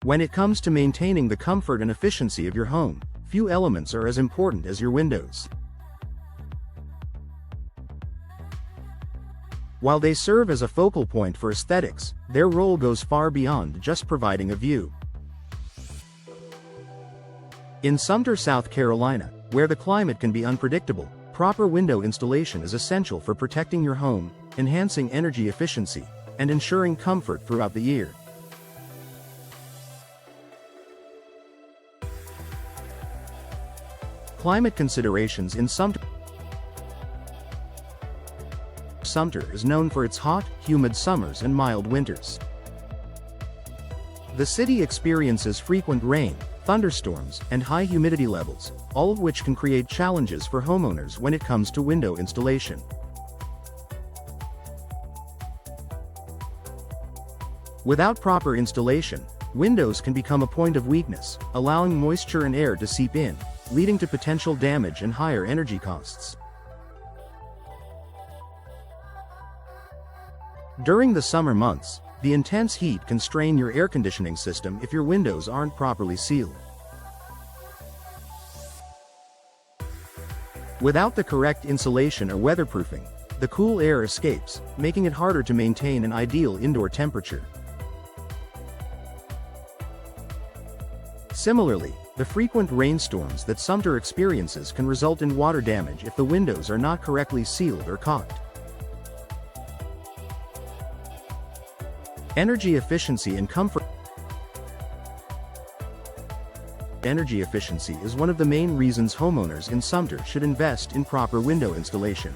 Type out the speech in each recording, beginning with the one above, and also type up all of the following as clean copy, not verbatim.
When it comes to maintaining the comfort and efficiency of your home, few elements are as important as your windows. While they serve as a focal point for aesthetics, their role goes far beyond just providing a view. In Sumter, South Carolina, where the climate can be unpredictable, proper window installation is essential for protecting your home, enhancing energy efficiency, and ensuring comfort throughout the year. Climate considerations in Sumter. Sumter is known for its hot, humid summers and mild winters. The city experiences frequent rain, thunderstorms, and high humidity levels, all of which can create challenges for homeowners when it comes to window installation. Without proper installation, windows can become a point of weakness, allowing moisture and air to seep in, leading to potential damage and higher energy costs. During the summer months, the intense heat can strain your air conditioning system if your windows aren't properly sealed. Without the correct insulation or weatherproofing, the cool air escapes, making it harder to maintain an ideal indoor temperature. Similarly, the frequent rainstorms that Sumter experiences can result in water damage if the windows are not correctly sealed or caulked. Energy efficiency and comfort. Energy efficiency is one of the main reasons homeowners in Sumter should invest in proper window installation.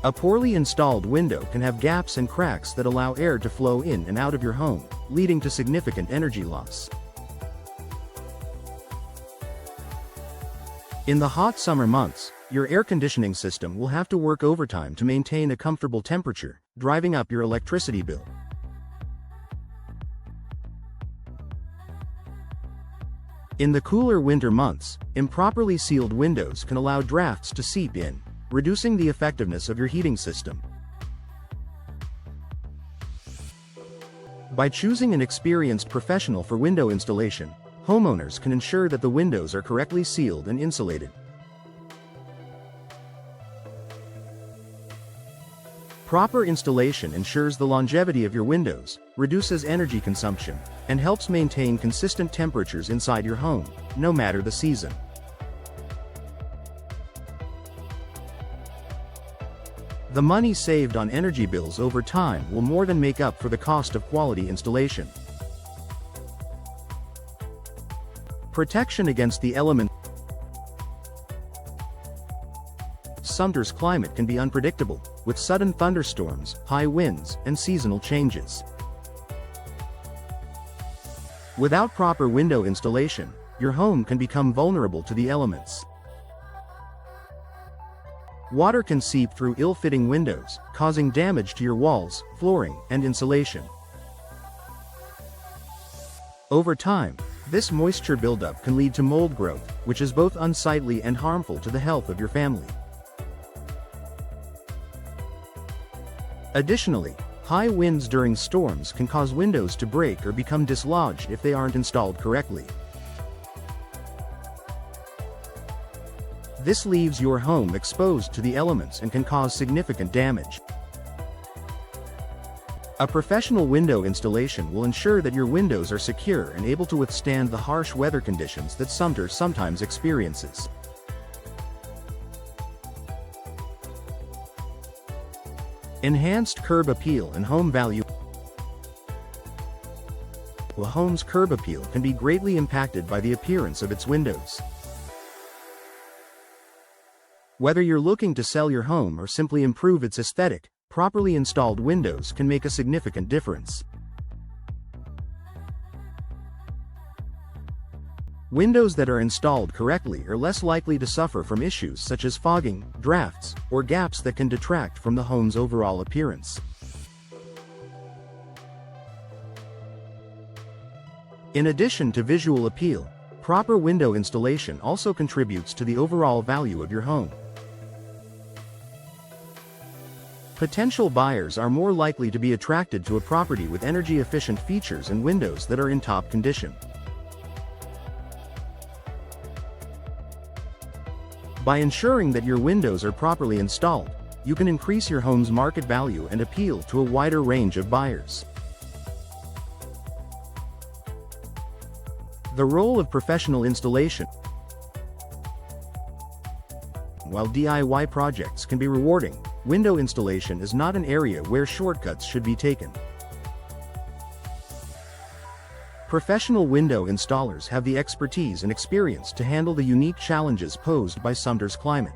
A poorly installed window can have gaps and cracks that allow air to flow in and out of your home, leading to significant energy loss. In the hot summer months, your air conditioning system will have to work overtime to maintain a comfortable temperature, driving up your electricity bill. In the cooler winter months, improperly sealed windows can allow drafts to seep in, reducing the effectiveness of your heating system. By choosing an experienced professional for window installation, homeowners can ensure that the windows are correctly sealed and insulated. Proper installation ensures the longevity of your windows, reduces energy consumption, and helps maintain consistent temperatures inside your home, no matter the season. The money saved on energy bills over time will more than make up for the cost of quality installation. Protection against the elements. Sumter's climate can be unpredictable, with sudden thunderstorms, high winds, and seasonal changes. Without proper window installation, your home can become vulnerable to the elements. Water can seep through ill-fitting windows, causing damage to your walls, flooring, and insulation. Over time, this moisture buildup can lead to mold growth, which is both unsightly and harmful to the health of your family. Additionally, high winds during storms can cause windows to break or become dislodged if they aren't installed correctly. This leaves your home exposed to the elements and can cause significant damage. A professional window installation will ensure that your windows are secure and able to withstand the harsh weather conditions that Sumter sometimes experiences. Enhanced curb appeal and home value. A home's curb appeal can be greatly impacted by the appearance of its windows. Whether you're looking to sell your home or simply improve its aesthetic, properly installed windows can make a significant difference. Windows that are installed correctly are less likely to suffer from issues such as fogging, drafts, or gaps that can detract from the home's overall appearance. In addition to visual appeal, proper window installation also contributes to the overall value of your home. Potential buyers are more likely to be attracted to a property with energy-efficient features and windows that are in top condition. By ensuring that your windows are properly installed, you can increase your home's market value and appeal to a wider range of buyers. The role of professional installation. While DIY projects can be rewarding, window installation is not an area where shortcuts should be taken. Professional window installers have the expertise and experience to handle the unique challenges posed by Sumter's climate.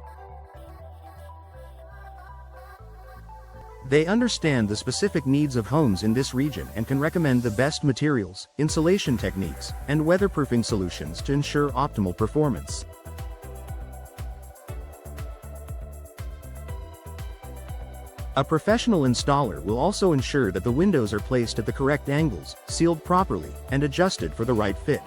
They understand the specific needs of homes in this region and can recommend the best materials, insulation techniques, and weatherproofing solutions to ensure optimal performance. A professional installer will also ensure that the windows are placed at the correct angles, sealed properly, and adjusted for the right fit.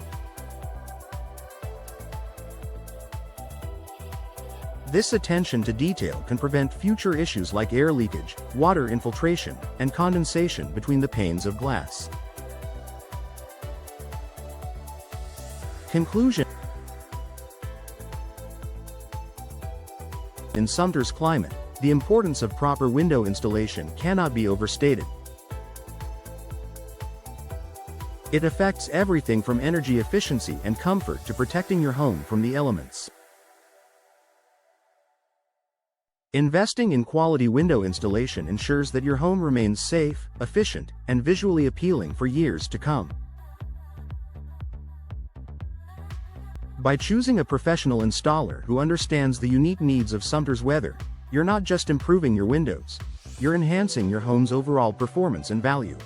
This attention to detail can prevent future issues like air leakage, water infiltration, and condensation between the panes of glass. Conclusion. In Sumter's climate, the importance of proper window installation cannot be overstated. It affects everything from energy efficiency and comfort to protecting your home from the elements. Investing in quality window installation ensures that your home remains safe, efficient, and visually appealing for years to come. By choosing a professional installer who understands the unique needs of Sumter's weather, you're not just improving your windows, you're enhancing your home's overall performance and value.